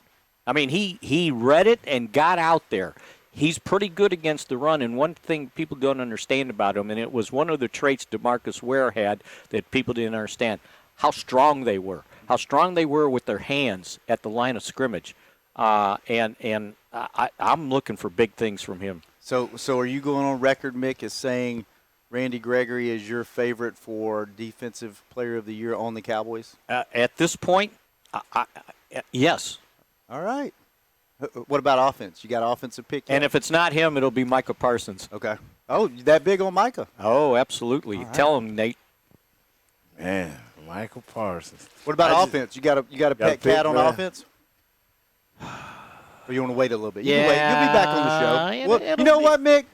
I mean, he read it and got out there. He's pretty good against the run, and one thing people don't understand about him, and it was one of the traits DeMarcus Ware had that people didn't understand, how strong they were with their hands at the line of scrimmage. And I'm looking for big things from him. So are you going on record, Mick, as saying Randy Gregory is your favorite for Defensive Player of the Year on the Cowboys? At this point, yes. All right. What about offense? You got offensive pick yet? And if it's not him, it'll be Micah Parsons. Okay. Oh, that big on Micah? Oh, absolutely. Right. Tell him, Nate. Man, Michael Parsons. What about offense? You got a pet cat on offense? Or you want to wait a little bit? You can wait. You'll be back on the show. Well, you know what, Mick?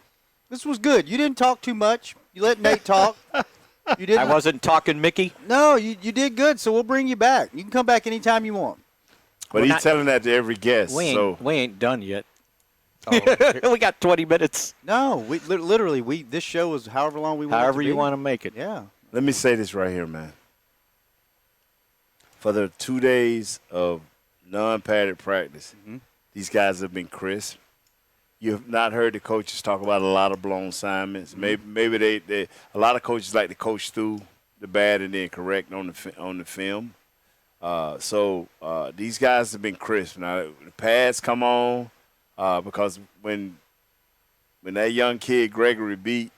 This was good. You didn't talk too much. You let Nate talk. You didn't. I wasn't talking Mickey? No, you did good, so we'll bring you back. You can come back anytime you want. But he's telling that to every guest. We ain't done yet. Oh. We got 20 minutes. No, we literally this show is however long we want. However you want to make it. Yeah. Let me say this right here, man. For the 2 days of non-padded practice, these guys have been crisp. You have not heard the coaches talk about a lot of blown assignments. Maybe they a lot of coaches like to coach through the bad and then correct on the film. So these guys have been crisp. Now the pads come on because when that young kid Gregory beat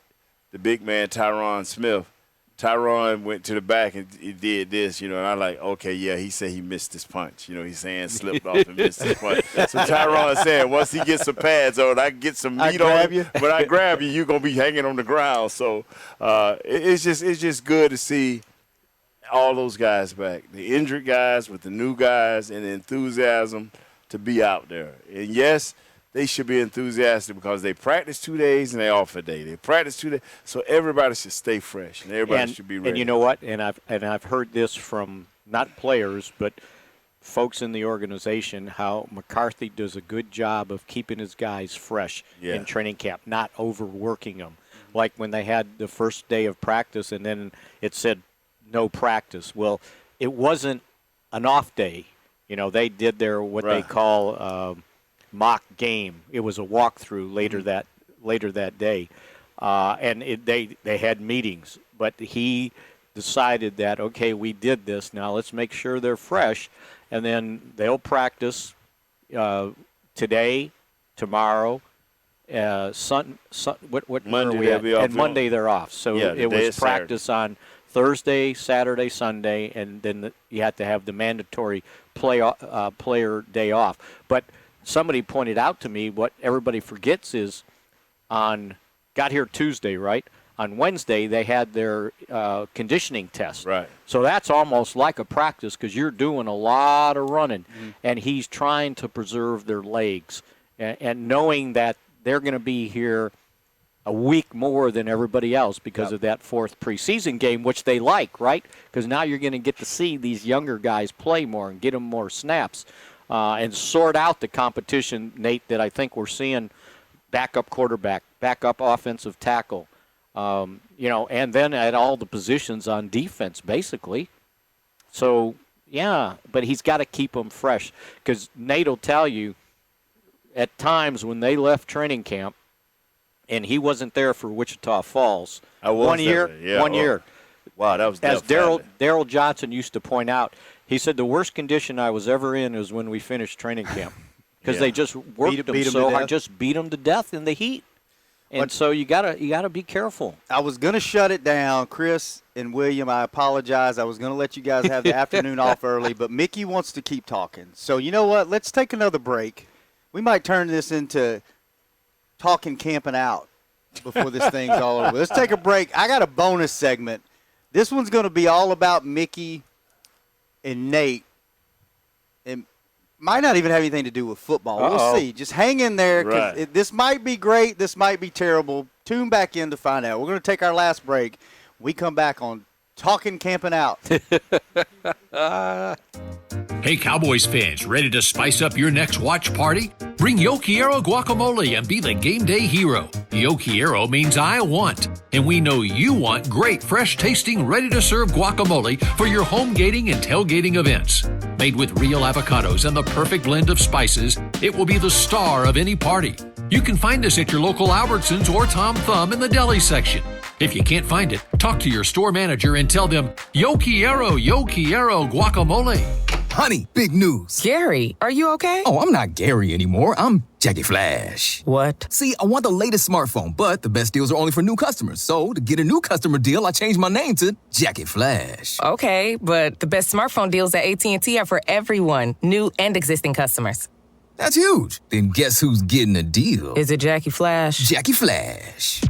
the big man Tyron Smith, Tyron went to the back and he did this, and I'm like, okay, yeah, he said he missed his punch. His hand slipped off and missed his punch. So Tyron said, once he gets some pads on, I can get some meat on him. When I grab you, you're going to be hanging on the ground. So it's just good to see all those guys back, the injured guys with the new guys and the enthusiasm to be out there. And, yes, they should be enthusiastic because they practice 2 days and they off a day. They practice 2 days, so everybody should stay fresh and everybody should be ready. And you know what? And I've heard this from not players but folks in the organization, how McCarthy does a good job of keeping his guys fresh in training camp, not overworking them. Like when they had the first day of practice and then it said no practice. Well, it wasn't an off day. They did their what they call mock game. It was a walkthrough later that day, and they had meetings. But he decided that, okay, we did this. Now let's make sure they're fresh, and then they'll practice today, tomorrow, what Monday are we at? And Monday they're off. So it was practice on Thursday, Saturday, Sunday, and then you had to have the mandatory player day off. But somebody pointed out to me what everybody forgets is got here Tuesday, right? On Wednesday, they had their conditioning test. Right. So that's almost like a practice because you're doing a lot of running, and he's trying to preserve their legs. And knowing that they're going to be here a week more than everybody else because of that fourth preseason game, which they like, right? Because now you're going to get to see these younger guys play more and get them more snaps. And sort out the competition, Nate, that I think we're seeing backup quarterback, backup offensive tackle, and then at all the positions on defense, basically. So, yeah, but he's got to keep them fresh because Nate will tell you at times when they left training camp, and he wasn't there for Wichita Falls. One year. Wow, that was as Daryl Johnson used to point out. He said the worst condition I was ever in was when we finished training camp because they just worked them so hard, just beat them to death in the heat. And so you gotta be careful. I was going to shut it down. Chris and William, I apologize. I was going to let you guys have the afternoon off early, but Mickey wants to keep talking. So you know what? Let's take another break. We might turn this into talking camping out before this thing's all over. Let's take a break. I got a bonus segment. This one's going to be all about Mickey and Nate. And might not even have anything to do with football. We'll see. Just hang in there, because this might be great. This might be terrible. Tune back in to find out. We're going to take our last break. We come back on Talking Camping Out. Hey, Cowboys fans, ready to spice up your next watch party? Bring Yo Quiero guacamole and be the game day hero. Yo Quiero means I want, and we know you want great, fresh-tasting, ready-to-serve guacamole for your home gating and tailgating events. Made with real avocados and the perfect blend of spices, it will be the star of any party. You can find us at your local Albertsons or Tom Thumb in the deli section. If you can't find it, talk to your store manager and tell them, Yo Quiero guacamole. Honey, big news. Gary, are you okay? Oh, I'm not Gary anymore. I'm Jackie Flash. What? See, I want the latest smartphone, but the best deals are only for new customers. So, to get a new customer deal, I changed my name to Jackie Flash. Okay, but the best smartphone deals at AT&T are for everyone, new and existing customers. That's huge. Then guess who's getting a deal? Is it Jackie Flash? Jackie Flash.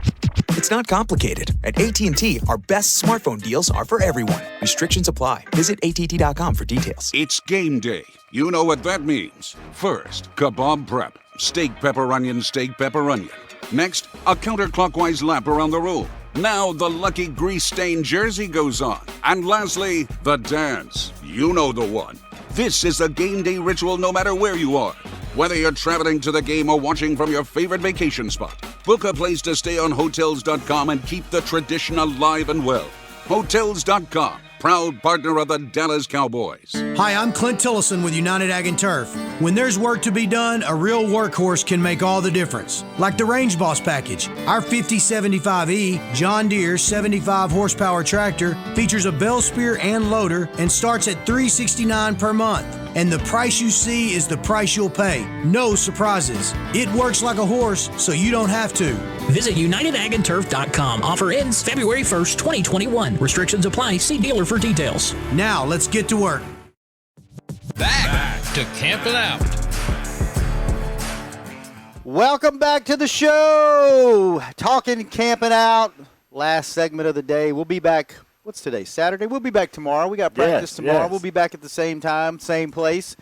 It's not complicated. At AT&T, our best smartphone deals are for everyone. Restrictions apply. Visit att.com for details. It's game day. You know what that means. First, kebab prep. Steak, pepper, onion, steak, pepper, onion. Next, a counterclockwise lap around the room. Now the lucky grease-stained jersey goes on. And lastly, the dance. You know the one. This is a game day ritual no matter where you are. Whether you're traveling to the game or watching from your favorite vacation spot, book a place to stay on Hotels.com and keep the tradition alive and well. Hotels.com, proud partner of the Dallas Cowboys. Hi, I'm Clint Tillison with United Ag and Turf. When there's work to be done, a real workhorse can make all the difference. Like the Range Boss package. Our 5075E John Deere 75 horsepower tractor features a bell spear and loader and starts at $369 per month. And the price you see is the price you'll pay. No surprises. It works like a horse, so you don't have to. Visit UnitedAgAndTurf.com. Offer ends February 1st, 2021. Restrictions apply. See dealer for details. Now, let's get to work. Back to Camping Out. Welcome back to the show. Talking Camping Out. Last segment of the day. We'll be back. What's today? Saturday? We'll be back tomorrow. We got practice tomorrow. We'll be back at the same time, same place.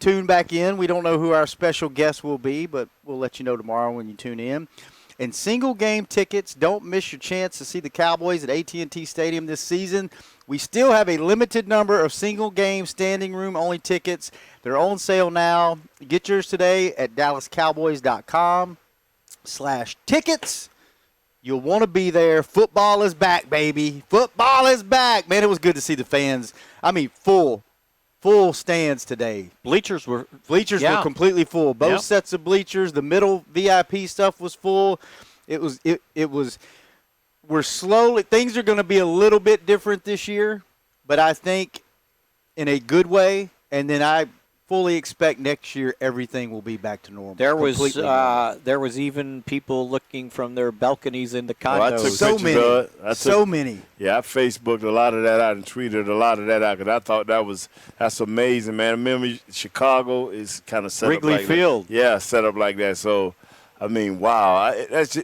Tune back in. We don't know who our special guest will be, but we'll let you know tomorrow when you tune in. And single game tickets, don't miss your chance to see the Cowboys at AT&T Stadium this season. We still have a limited number of single game standing room only tickets. They're on sale now. Get yours today at DallasCowboys.com/tickets. You'll want to be there. Football is back, baby. Football is back. Man, it was good to see the fans. I mean, full stands today. Bleachers were completely full. Both sets of bleachers. The middle VIP stuff was full. It was. We're slowly. Things are going to be a little bit different this year, but I think in a good way. And then I fully expect next year everything will be back to normal. There was even people looking from their balconies in the condos. Well, I took so many. Yeah, I Facebooked a lot of that out and tweeted a lot of that out because I thought that's amazing, man. I remember Chicago is kind of set Wrigley up like Field. That. Yeah, set up like that. So, I mean, wow, that's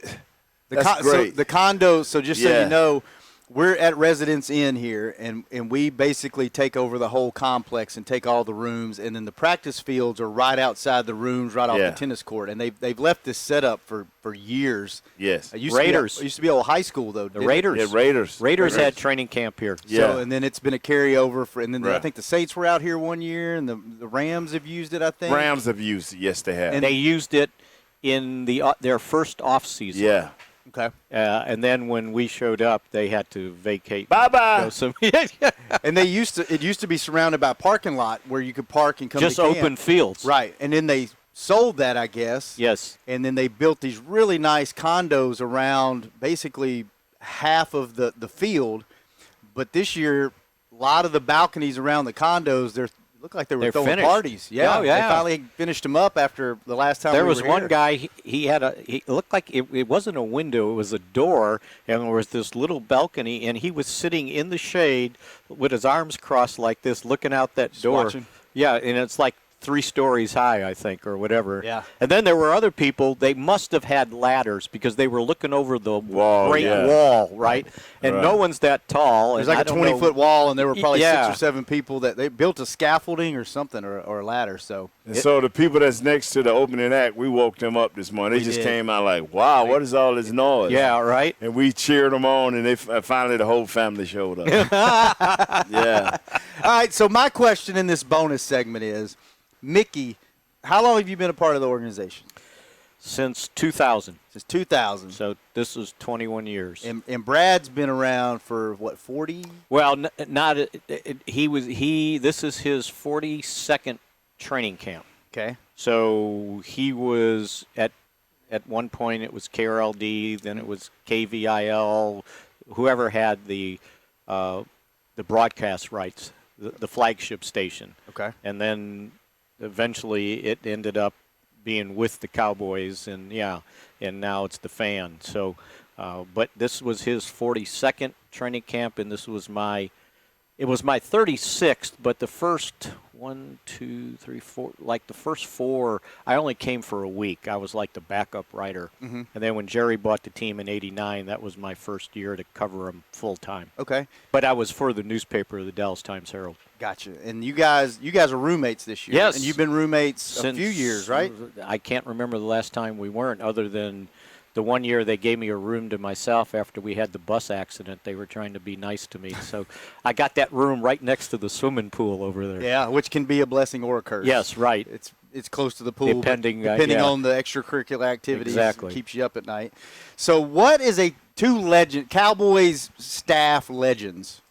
great. So the condos. So just so you know. We're at Residence Inn here, and we basically take over the whole complex and take all the rooms, and then the practice fields are right outside the rooms, right off the tennis court. And they've left this setup for years. Yes. It used Raiders. To be old high school, though. The Raiders. Yeah, Raiders. Raiders had training camp here. So, and then it's been a carryover and then I think the Saints were out here one year, and the Rams have used it, I think. Rams have used it. Yes, they have. And they used it in their first off season. Yeah. Okay. And then when we showed up, they had to vacate. Bye-bye. And it used to be surrounded by a parking lot where you could park and come just to camp. open fields. Right. And then they sold that, I guess. Yes. And then they built these really nice condos around basically half of the field. But this year, a lot of the balconies around the condos, they're looked like they were They're throwing finished. parties. Yeah, Oh, yeah. They finally finished them up after the last time There we was were one here. guy, it looked like it wasn't a window, it was a door, and there was this little balcony, and he was sitting in the shade with his arms crossed like this, looking out that door. watching. Yeah, and it's like 3 stories high, I think, or whatever. Yeah. And then there were other people, they must have had ladders because they were looking over the great wall, right? And no one's that tall. There's and like I a don't 20-foot wall, and there were probably 6 Yeah. or 7 people that they built a scaffolding or something or a ladder. So And so the people that's next to the opening act, we woke them up this morning. They We just did. came out like, wow, what is all this noise? Yeah, right. And we cheered them on, and finally the whole family showed up. Yeah. All right, so my question in this bonus segment is, Mickey, how long have you been a part of the organization? Since 2000. Since 2000. So this is 21 years. And Brad's been around for, what, 40? Well, this is his 42nd training camp. Okay. So he was at one point it was KRLD, then it was KVIL, whoever had the broadcast rights, the flagship station. Okay. And then eventually it ended up being with the Cowboys, and now it's the Fan. So, but this was his 42nd training camp, and it was my 36th. But the first 1, 2, 3, 4, like the first 4, I only came for a week. I was like the backup writer, and then when Jerry bought the team in '89, that was my first year to cover him full time. Okay. But I was for the newspaper, the Dallas Times-Herald. Gotcha. And you guys are roommates this year. Yes. And you've been roommates Since a few years, right? I can't remember the last time we weren't, other than the one year they gave me a room to myself after we had the bus accident. They were trying to be nice to me. So I got that room right next to the swimming pool over there. Yeah, which can be a blessing or a curse. Yes, right. It's close to the pool, Depending on the extracurricular activities. Exactly. It keeps you up at night. So what is two Cowboys staff legends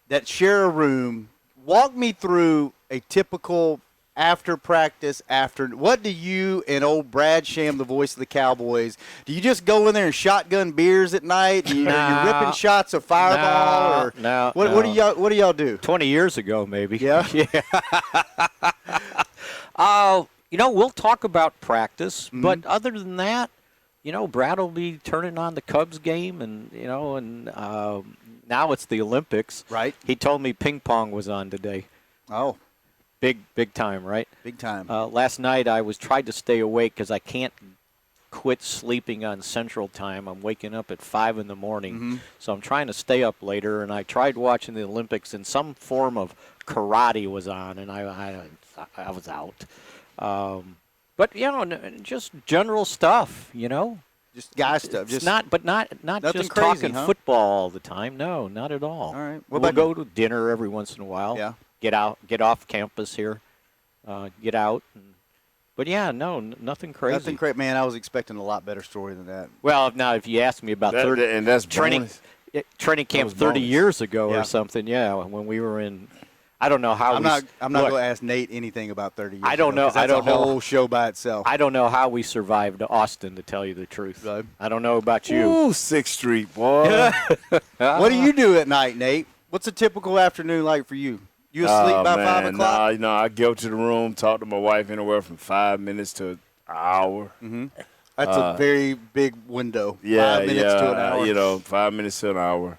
that share a room? Walk me through a typical after practice, what do you and old Brad Sham, the voice of the Cowboys, do you just go in there and shotgun beers at night? Are you ripping shots of Fireball? What do y'all do? 20 years ago, maybe. Yeah? We'll talk about practice, but other than that, Brad will be turning on the Cubs game, and now it's the Olympics. Right. He told me ping pong was on today. Oh. Big time, right? Big time. Last night I tried to stay awake because I can't quit sleeping on Central Time. I'm waking up at 5 in the morning, so I'm trying to stay up later. And I tried watching the Olympics, and some form of karate was on, and I was out. But just general stuff, Just guy stuff. Just not just crazy, talking football all the time. No, not at all. All right. We'll go to dinner every once in a while. Yeah. Get off campus here, get out. But nothing crazy. Nothing crazy, man. I was expecting a lot better story than that. Well, now if you ask me about training camp 30 years ago or something, when we were in. I don't know how. I'm not going to ask Nate anything about 30 years. I don't know. That's a whole show by itself. I don't know how we survived Austin, to tell you the truth. Right. I don't know about you. Ooh, 6th Street, boy. What do you do at night, Nate? What's a typical afternoon like for you? You asleep by 5 o'clock? No, I go to the room, talk to my wife anywhere from 5 minutes to an hour. That's a very big window. Yeah, 5 minutes to an hour. 5 minutes to an hour.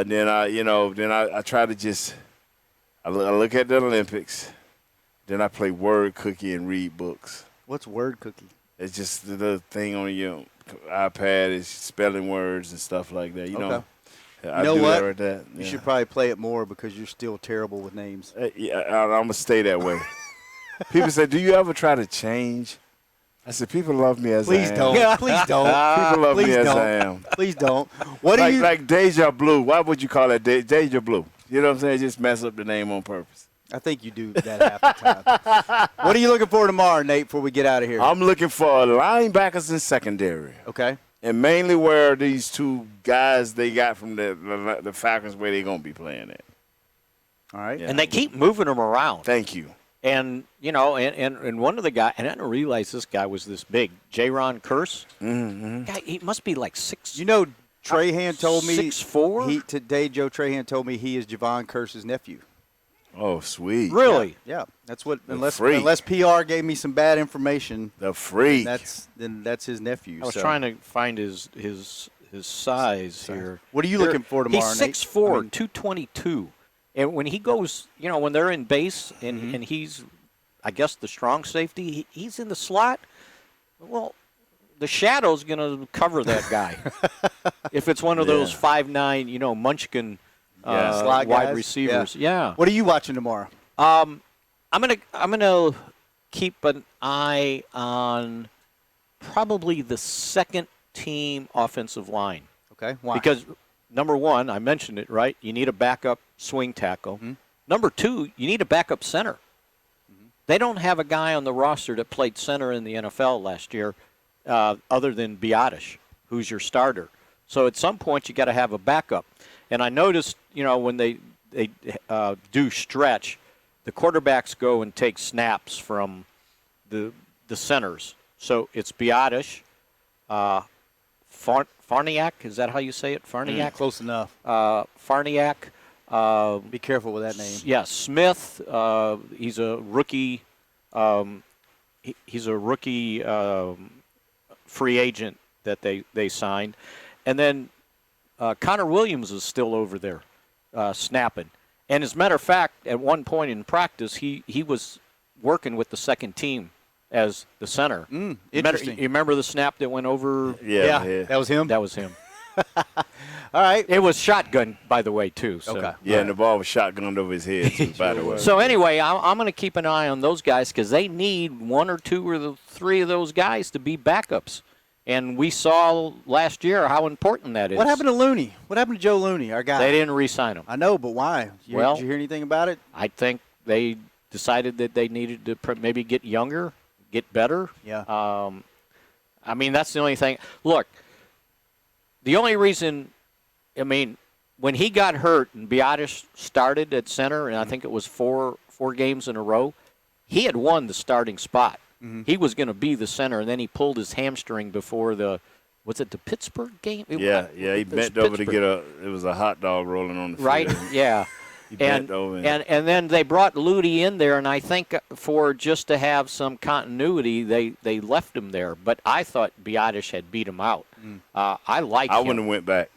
Then I try to just I look at the Olympics. Then I play word cookie and read books. What's word cookie? It's just the thing on your iPad is spelling words and stuff like that. You know. You know what? Right there. You should probably play it more because you're still terrible with names. I'm going to stay that way. People say, do you ever try to change? I said, people love me as I am. Please don't. People love me as I am. Please don't. What do you like Deja Blue? Why would you call that Deja Blue? You know what I'm saying? Just mess up the name on purpose. I think you do that half the time. What are you looking for tomorrow, Nate, before we get out of here? I'm looking for linebackers in secondary. Okay. And mainly where these two guys they got from the Falcons, where they're going to be playing at. All right. And they keep moving them around. Thank you. And, and one of the guys, and I didn't realize this guy was this big, J-Ron Curse. Guy, he must be like 6. Trahan told me 6'4". Today Joe Trahan told me he is Javon Curse's nephew. Oh, sweet. Really? Yeah. That's what. Unless PR gave me some bad information. The freak. Then that's his nephew. I was trying to find his size here. What are you looking for tomorrow, He's Nate? 6'4", 222. And when he goes, when they're in base and he's, I guess, the strong safety, he's in the slot. Well, the shadow's going to cover that guy. If it's one of those 5'9", Munchkin wide receivers. Yeah. What are you watching tomorrow? I'm gonna keep an eye on probably the second team offensive line. Okay. Why? Because number one, I mentioned it, right? You need a backup swing tackle. Number two, you need a backup center. They don't have a guy on the roster that played center in the NFL last year, other than Biotish, who's your starter. So at some point you got to have a backup. And I noticed, when they do stretch, the quarterbacks go and take snaps from the centers. So it's Biotish, Farniak, is that how you say it? Farniak? Close enough. Farniak. Be careful with that name. Yeah, Smith. He's a rookie. He's a rookie free agent that they signed, and then Connor Williams is still over there snapping. And as a matter of fact, at one point in practice, he was working with the second team as the center. Interesting. You remember the snap that went over? Yeah. That was him? That was him. All right. It was shotgun, by the way, too. So. Okay. Yeah, and the ball was shotgunned over his head, too, by the way. So anyway, I'm going to keep an eye on those guys because they need one or two or three of those guys to be backups. And we saw last year how important that is. What happened to Looney? What happened to Joe Looney, our guy? They didn't re-sign him. I know, but why? Did you hear anything about it? I think they decided that they needed to maybe get younger, get better. Yeah. I mean, that's the only thing. Look, the only reason, when he got hurt and Biotish started at center, and I think it was four games in a row, he had won the starting spot. He was going to be the center, and then he pulled his hamstring before was it the Pittsburgh game? He bent over to get it was a hot dog rolling on the field. Right, yeah. He bent over. And then they brought Looney in there, and I think for just to have some continuity, they left him there. But I thought Biotish had beat him out. I like him. I wouldn't have went back.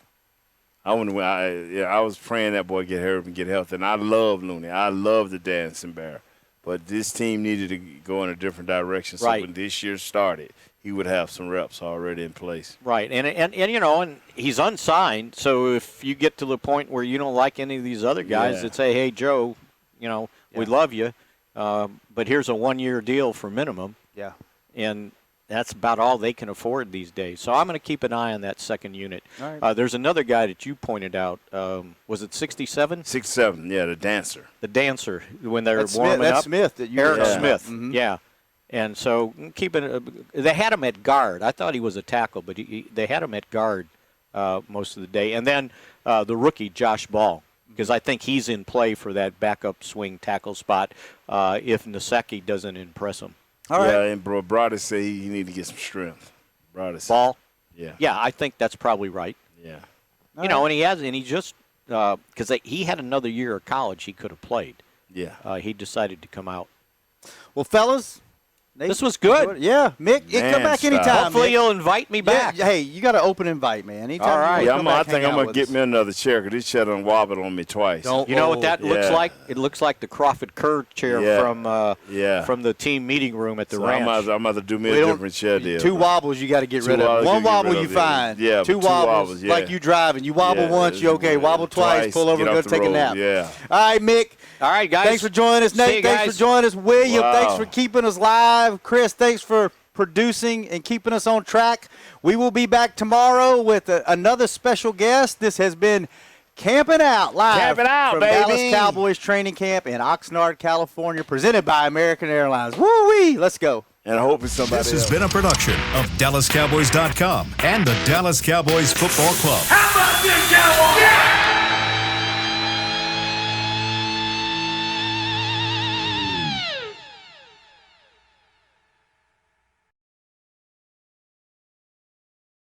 I was praying that boy get hurt and get healthy. And I love Looney. I love the dancing bear. But this team needed to go in a different direction. So when this year started, he would have some reps already in place. Right. And he's unsigned. So if you get to the point where you don't like any of these other guys that say, hey, Joe, we love you, but here's a 1-year deal for minimum. Yeah. And that's about all they can afford these days. So I'm going to keep an eye on that second unit. All right. There's another guy that you pointed out. Was it 67? 67, yeah, the dancer. The dancer, when they're that's warming Smith, up. That's Smith. That you Eric Smith, yeah. And so they had him at guard. I thought he was a tackle, but they had him at guard most of the day. And then the rookie, Josh Ball, because I think he's in play for that backup swing tackle spot if Naseki doesn't impress him. All right. Yeah, and Brody said he need to get some strength. Ball? Yeah. Yeah, I think that's probably right. Yeah. And he just because he had another year of college he could have played. Yeah. He decided to come out. Well, fellas, this was good. Yeah, Mick, come back anytime. Hopefully Mick. you'll invite me back. Yeah, hey, you got an open invite, man. Anytime. All right. I think I'm going to get me another chair because this chair done wobbled on me twice. You know what that looks like? It looks like the Crawford Kerr chair from the team meeting room at the ranch. I'm about to do me a different chair deal. 2 wobbles you got to get rid of. One wobble you fine. Yeah, 2 wobbles like you driving. You wobble once, you okay. Wobble twice, pull over, go take a nap. Yeah. All right, Mick. All right, guys. Thanks for joining us, Nate. Thanks for joining us, William. Wow. Thanks for keeping us live. Chris, thanks for producing and keeping us on track. We will be back tomorrow with another special guest. This has been Camping Out live from Dallas Cowboys training camp in Oxnard, California, presented by American Airlines. Woo-wee! Let's go. And I hope it's somebody This has been a production of DallasCowboys.com and the Dallas Cowboys Football Club. How about this?